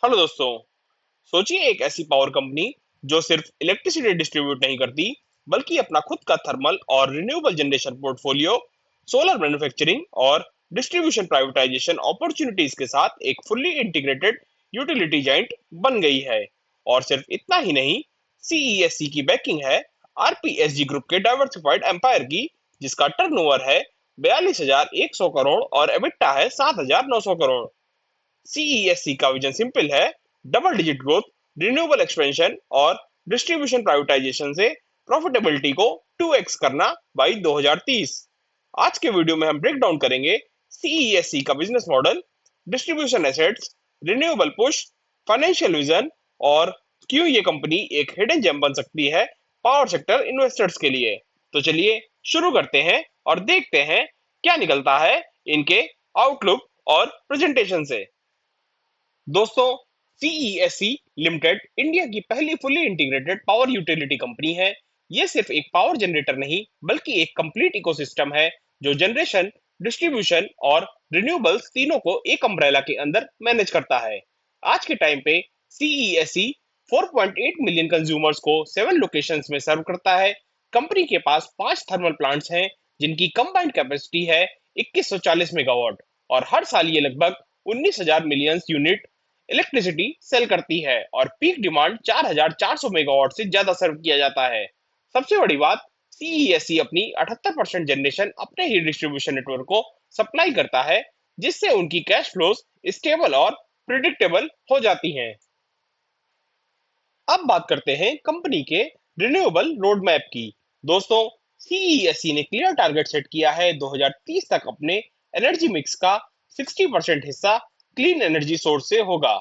Hello दोस्तों। सोचिए एक ऐसी पावर कंपनी जो सिर्फ इलेक्ट्रिसिटी डिस्ट्रीब्यूट नहीं करती बल्कि अपना खुद का थर्मल और renewable generation portfolio, solar manufacturing और डिस्ट्रीब्यूशन प्राइवेटाइजेशन अपॉर्चुनिटीज के साथ एक फुल्ली इंटीग्रेटेड यूटिलिटी जाइंट बन गई है। और सिर्फ इतना ही नहीं, सीईएससी की बैकिंग है आरपीएसजी ग्रुप के डाइवर्सिफाइड एम्पायर की, जिसका टर्नओवर है 42,100 करोड़ और एबिटा है 7,900 करोड़। सीईएससी का विजन सिंपल है, double digit growth, renewable expansion और डिस्ट्रीब्यूशन प्राइवेटाइजेशन से प्रॉफिटेबिलिटी को 2x करना बाई 2030। आज के वीडियो में हम ब्रेक डाउन करेंगे सीईएससी का business model, distribution assets, renewable push, financial vision और क्यों ये कंपनी एक हिडन जेम बन सकती है पावर सेक्टर इन्वेस्टर्स के लिए। तो चलिए शुरू करते हैं और देखते हैं क्या निकलता है इनके आउटलुक और प्रेजेंटेशन से। दोस्तों, सीईएससी लिमिटेड इंडिया की पहली fully integrated power utility company है। ये सिर्फ एक पावर जनरेटर नहीं बल्कि एक कंप्लीट इकोसिस्टम है जो जनरेशन, डिस्ट्रीब्यूशन और रिन्यूएबल्स तीनों को एक अम्ब्रेला के अंदर मैनेज करता है। आज के टाइम पे सीईएससी 4.8 मिलियन कंज्यूमर्स को 7 लोकेशंस में सर्व करता है। कंपनी के पास 5 थर्मल प्लांट्स हैं जिनकी कंबाइंड कैपेसिटी है 2140 मेगावाट, और हर साल ये लगभग 19,000 मिलियन यूनिट इलेक्ट्रिसिटी सेल करती है और पीक डिमांड 4,400 मेगावाट से ज्यादा सर्व किया जाता है। सबसे बड़ी बात, सीईएससी अपनी 78% जनरेशन अपने ही डिस्ट्रीब्यूशन नेटवर्क को सप्लाई करता है, जिससे उनकी कैश फ्लोज स्टेबल और प्रिडिक्टेबल हो जाती हैं। अब बात करते हैं कंपनी के रिन्यूएबल रोड मैप की। दोस्तों, सीईएससी ने क्लियर टारगेट सेट किया है 2030 तक अपने एनर्जी मिक्स का 60% हिस्सा क्लीन एनर्जी सोर्स से होगा।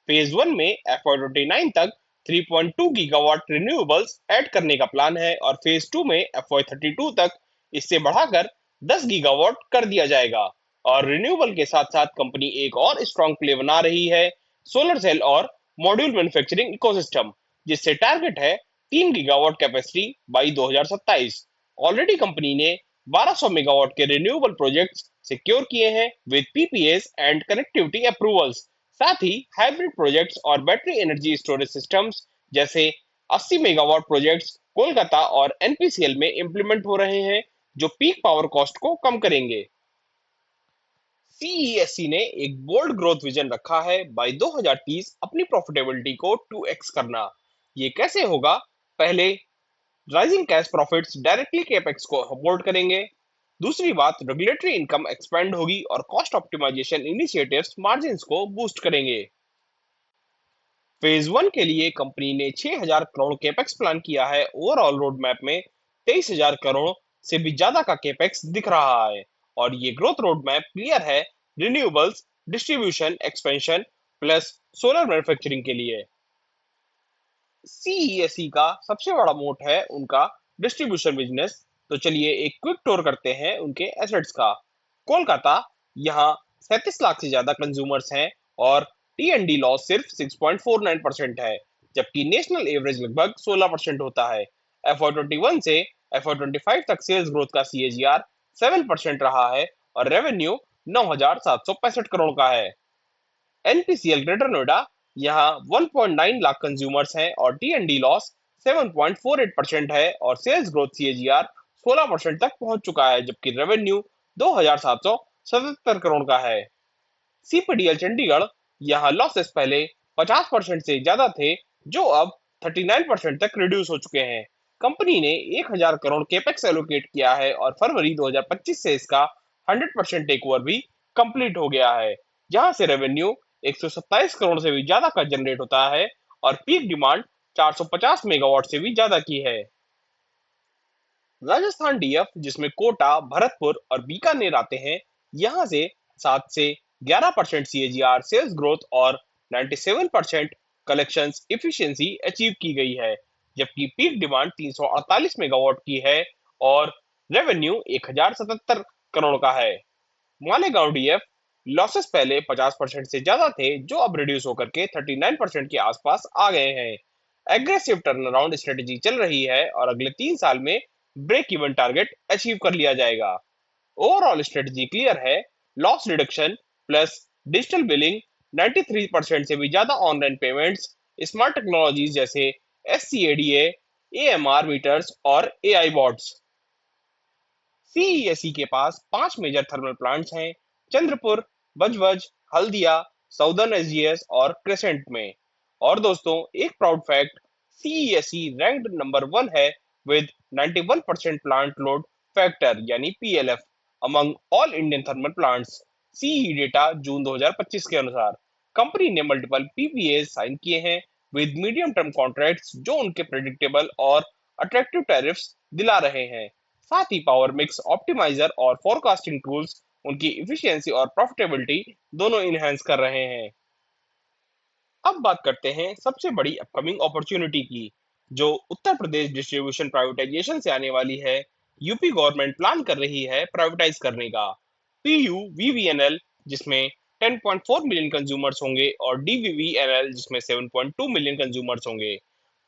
फेज वन में FY29 तक 3.2 गीगावाट रिन्यूएबल्स ऐड करने का प्लान है और फेज टू में FY32 तक इससे बढ़ाकर 10 गीगावाट कर दिया जाएगा। और रिन्यूएबल के साथ साथ कंपनी एक और स्ट्रॉन्ग प्ले बना रही है, सोलर सेल और मॉड्यूल मैन्युफैक्चरिंग इकोसिस्टम, जिससे टारगेट है 3 gigawatt capacity by 2027। Already company ने 1200 मेगावाट के रिन्यूएबल प्रोजेक्ट्स सिक्योर किए हैं with PPS and connectivity approvals. साथ ही हाइब्रिड प्रोजेक्ट्स और बैटरी एनर्जी स्टोरेज सिस्टम्स जैसे 80 मेगावाट प्रोजेक्ट्स कोलकाता और एनपीसीएल में इंप्लीमेंट हो रहे हैं, जो पीक पावर कॉस्ट को कम करेंगे। सीईएससी ने एक बोल्ड ग्रोथ विजन रखा है बाय 2030 अपनी प्रॉफिटेबिलिटी को 2x करना। ये कैसे होगा? पहले, rising cash profits directly capex को सपोर्ट करेंगे। दूसरी बात, रेगुलेटरी इनकम एक्सपेंड होगी और कॉस्ट ऑप्टिमाइजेशन इनिशिएटिव्स मार्जिन्स को बूस्ट करेंगे। फेज वन के लिए कंपनी ने 6,000 करोड़ कैपेक्स प्लान किया है। ओवरऑल रोड मैप में 23,000 करोड़ से भी ज्यादा का कैपेक्स दिख रहा है। और ये ग्रोथ रोड मैप क्लियर है renewables, distribution expansion plus solar manufacturing के लिए। सीईएससी का सबसे बड़ा मोट है उनका डिस्ट्रीब्यूशन बिजनेस। तो चलिए एक क्विक टूर करते हैं उनके एसेट्स का। कोलकाता, यहाँ 37 लाख से ज्यादा कंज्यूमर्स हैं और टी&डी लॉस सिर्फ 6.49% है, जबकि नेशनल एवरेज लगभग 16% होता है। FY21 से FY25 तक सेल्स ग्रोथ का CAGR 7% रहा है और रेवेन्यू 9,765 करोड़ का है। एनपीसीएल ग्रेटर नोएडा, यहाँ 1.9 लाख कंज्यूमर्स हैं और टी&डी लॉस 7.48% है और सेल्स ग्रोथ CAGR 16% तक पहुंच चुका है, जबकि रेवेन्यू 2,777 करोड़ का है। सीपीडीएल चंडीगढ़, यहाँ लॉसेस पहले 50% से ज्यादा थे, जो अब 39% तक रिड्यूस हो चुके हैं। कंपनी ने 1,000 करोड़ केपेक्स एलोकेट किया है और फरवरी 2025 से इसका 100% टेक ओवर भी कंप्लीट हो गया है, जहां से रेवेन्यू 127 करोड़ से भी ज्यादा का जनरेट होता है और पीक डिमांड 450 मेगावाट से भी ज्यादा की है। राजस्थान डीएफ, जिसमें कोटा, भरतपुर और बीकानेर आते हैं, यहाँ से 7 से 11% CAGR सेल्स ग्रोथ और 97% कलेक्शंस इफिशिएंसी अचीव की गई है, जबकि पीक डिमांड 348 मेगावाट की है और रेवेन्यू 1,077 करोड़ का है। मालेगांव डीएफ, लॉसेस पहले 50% से ज्यादा थे, जो अब रिड्यूस होकर के 39% के आसपास आ गए हैं। एग्रेसिव टर्न अराउंड स्ट्रेटेजी चल रही है और अगले 3 साल में ब्रेक इवन टारगेट अचीव कर लिया जाएगा। ओवरऑल स्ट्रेटेजी क्लियर है, loss reduction plus digital billing 93% से भी ज्यादा ऑनलाइन पेमेंट्स, स्मार्ट टेक्नोलॉजीज जैसे SCADA, AMR मीटर्स और AI बॉट्स। CESE के पास 5 मेजर थर्मल प्लांट्स हैं: चंद्रपुर, बजबज, हल्दिया, साउदर्न SGS और क्रेसेंट में। और दोस्तों, एक proud fact, CESE ranked number 1 है विद 91% प्लांट लोड फैक्टर यानी PLF among all Indian thermal plants. CE data June 2025 के अनुसार कंपनी ने मल्टीपल PPAs साइन किए हैं विद मीडियम टर्म कॉन्ट्रैक्ट्स जो उनके प्रेडिक्टेबल और अट्रैक्टिव टैरिफ्स दिला रहे हैं। साथ ही पावर मिक्स ऑप्टिमाइजर और फोरकास्टिंग टूल्स उनकी इफिशियंसी और प्रॉफिटेबिलिटी दोनों इनहेंस कर रहे हैं। अब बात करते हैं सबसे बड़ी अपकमिंग अपॉर्चुनिटी की, जो उत्तर प्रदेश डिस्ट्रीब्यूशन प्राइवेटाइजेशन से आने वाली है। यूपी गवर्नमेंट प्लान कर रही है प्राइवेटाइज करने का PUVVNL, जिसमें 10.4 मिलियन कंज्यूमर्स होंगे, और DVVNL, जिसमें 7.2 मिलियन कंज्यूमर्स होंगे।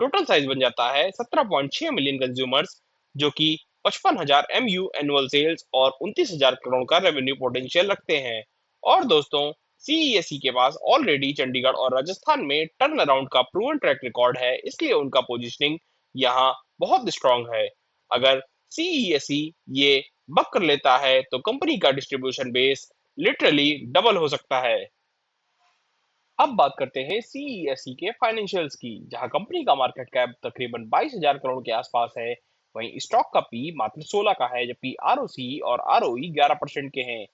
टोटल साइज बन जाता है 17.6 मिलियन कंज्यूमर्स, जो कि 55,000 MU एनुअल सेल्स और 29,000 करोड़ का रेवेन्यू पोटेंशियल रखते हैं। और दोस्तों, CESE के पास ऑलरेडी चंडीगढ़ और राजस्थान में टर्न अराउंड का प्रूवन ट्रैक रिकॉर्ड है, इसलिए उनका पोजीशनिंग यहाँ बहुत स्ट्रांग है। अगर CESE ये बक कर लेता है तो कंपनी का डिस्ट्रीब्यूशन बेस लिटरली डबल हो सकता है। अब बात करते हैं CESE के फाइनेंशियल्स की, जहां कंपनी का मार्केट कैप तकरीबन 22,000 करोड़ के आसपास है। वहीं स्टॉक का पी मात्र 16 का है, जबकि ROCE और ROE 11% के हैं।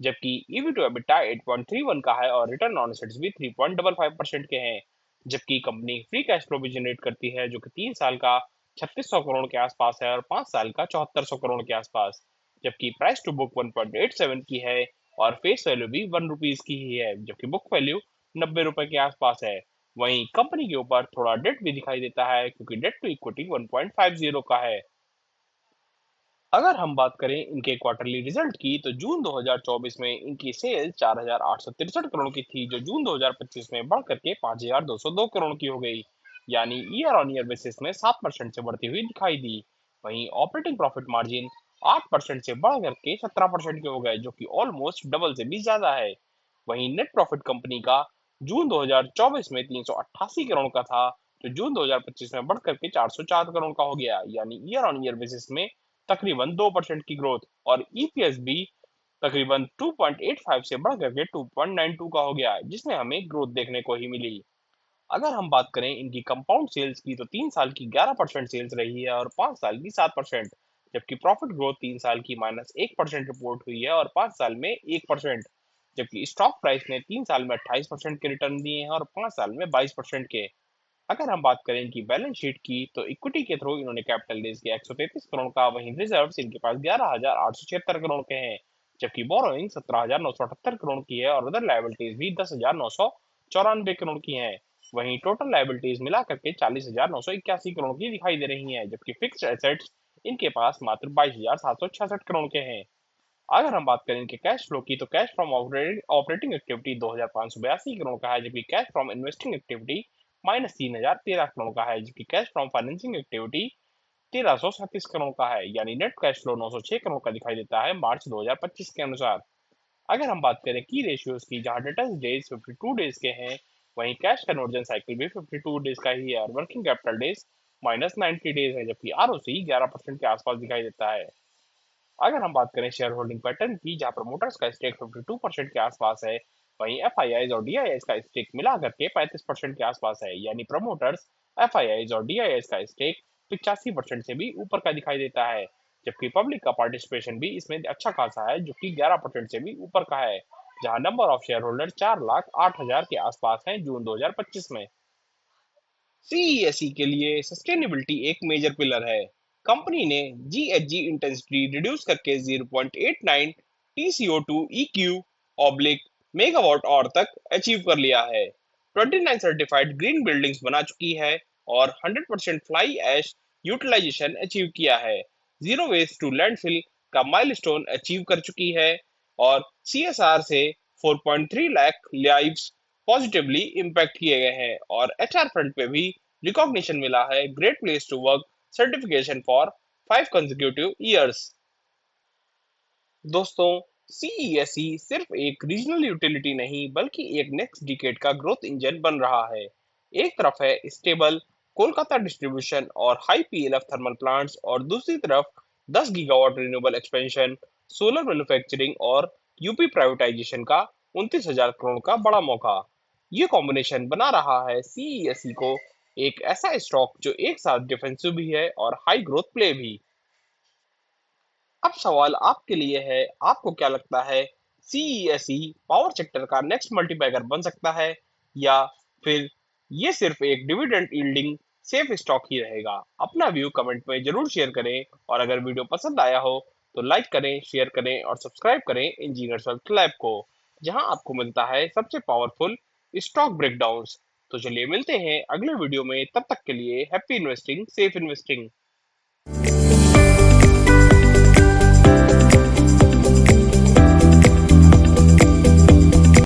जबकि EV टू EBITDA 8.31 का है और रिटर्न ऑन एसेट्स भी 3.55% के हैं। जबकि कंपनी फ्री कैश फ्लो भी जनरेट करती है, जो कि 3 साल का 3600 करोड़ के आसपास है और 5 साल का 7400 करोड़ के आसपास। जबकि प्राइस टू बुक 1.87 की है और फेस वैल्यू भी ₹1 की ही है, जबकि बुक वैल्यू ₹90 के आसपास है। वहीं कंपनी के ऊपर थोड़ा डेट भी दिखाई देता है, क्योंकि डेट टू इक्विटी 1.50 का है। अगर हम बात करें इनके क्वार्टरली रिजल्ट की, तो जून 2024 में इनकी सेल्स 4,863 करोड़ की थी, जो जून 2025 में बढ़ करके 5,202 करोड़ की हो गई, यानी ईयर ऑन ईयर बेसिस में 7% से बढ़ती हुई दिखाई दी। वहीं ऑपरेटिंग प्रॉफिट मार्जिन 8% से बढ़ करके 17% के हो गए, जो कि ऑलमोस्ट डबल से भी ज्यादा है। वहीं नेट प्रॉफिट कंपनी का जून 2024 में 388 करोड़ का था, जो जून 2025 में बढ़ करके 404 करोड़ का हो गया, यानी ईयर ऑन ईयर बेसिस में तकरीबन 2% की ग्रोथ। और EPS भी तकरीबन 2.85 से बढ़ करके 2.92 का हो गया, जिसमें हमें ग्रोथ देखने को ही मिली। अगर हम बात करें इनकी कंपाउंड सेल्स की, तो 3 साल की 11% सेल्स रही है और 5 साल की 7%। जबकि प्रॉफिट ग्रोथ 3 साल की -1% रिपोर्ट हुई है और 5 साल में 1%। जबकि स्टॉक प्राइस ने 3 साल में 28% के रिटर्न दिए हैं और 5 साल में 22% के। अगर हम बात करें इनकी बैलेंस शीट की, तो इक्विटी के थ्रू इन्होंने कैपिटल रेज किया 133 करोड़ का। वहीं रिजर्व्स इनके पास 11,876 करोड़ के हैं, जबकि बोरोइंग 17,978 करोड़ की है और अदर लायबिलिटीज भी 10,994 करोड़ की हैं। वहीं टोटल लायबिलिटीज मिला करके 40,981 करोड़ की दिखाई दे रही हैं, जबकि फिक्स्ड एसेट्स इनके पास मात्र 22,766 करोड़ के हैं। अगर हम बात करें इनके कैश फ्लो की, तो cash from operating activity 2,582 crore का है, जबकि cash from investing activity -3,013 crore का है, जबकि cash from financing activity 1,337 crore का है, यानी नेट कैश फ्लो 906 करोड़ का दिखाई देता है मार्च 2025 के अनुसार। अगर हम बात करें की रेशियोज की, जहां डेटर्स डेज 52 डेज के हैं, वहीं कैश कन्वर्जन साइकिल भी 52 डेज का ही है और वर्किंग कैपिटल डेज -90 डेज है, जबकि ROC 11% के आसपास दिखाई देता है। अगर हम बात करें शेयर होल्डिंग पैटर्न की, जहां प्रमोटर्स का स्टेक 52% के आसपास है, वहीं FIIs और DIIs का स्टेक मिला करके 35% के आसपास है, यानी प्रमोटर्स, FIIs और DIIs का स्टेक 85% से भी ऊपर का दिखाई देता है। जबकि पब्लिक का पार्टिसिपेशन भी इसमें अच्छा खासा है, जो कि 11% से भी ऊपर का है, जहां नंबर ऑफ शेयर होल्डर 4,08,000 के आसपास है जून 2025 में। CESE के लिए सस्टेनेबिलिटी एक मेजर पिलर है। कंपनी ने GHG इंटेंसिटी रिड्यूस करके 0.89 TCO2 EQ ऑब्लिक मेगावाट और तक अचीव कर लिया है। 29 सर्टिफाइड ग्रीन बिल्डिंग्स बना चुकी है और 100% फ्लाई ऐश यूटिलाइजेशन अचीव किया है। जीरो वेस्ट टू लैंडफिल का माइलस्टोन अचीव कर चुकी है और CSR से 4.3 लाख लाइव्स पॉजिटिवली इम्पैक्ट किए गए हैं। और HR फ्रंट पे भी रिकॉग्निशन मिला है great place to work certification for 5 consecutive years. दोस्तों, सीईएसई सिर्फ एक रीजनल यूटिलिटी नहीं बल्कि एक नेक्स्ट डिकेड का ग्रोथ इंजन बन रहा है। एक तरफ है स्टेबल कोलकाता डिस्ट्रीब्यूशन और हाई पीएलएफ थर्मल प्लांट्स और दूसरी तरफ 10 gigawatt renewable expansion, solar manufacturing और यूपी प्राइवेटाइजेशन का 29,000 करोड़ का बड़ा मौका। ये कॉम्बिनेशन बना रहा है सीईएसई को एक ऐसा स्टॉक जो एक साथ डिफेंसिव भी है और हाई ग्रोथ प्ले भी। अब सवाल आपके लिए है, आपको क्या लगता है सीईएसई पावर सेक्टर का नेक्स्ट मल्टीबैगर बन सकता है या फिर ये सिर्फ एक डिविडेंड यील्डिंग सेफ स्टॉक ही रहेगा? अपना व्यू कमेंट में जरूर शेयर करें और अगर वीडियो पसंद आया हो तो लाइक करें, शेयर करें और सब्सक्राइब करें इंजीनियर्स वर्ल्ड लैब को, जहां आपको मिलता है सबसे पावरफुल स्टॉक ब्रेकडाउन्स। तो चलिए मिलते हैं अगले वीडियो में, तब तक के लिए हैप्पी इन्वेस्टिंग, सेफ इन्वेस्टिंग।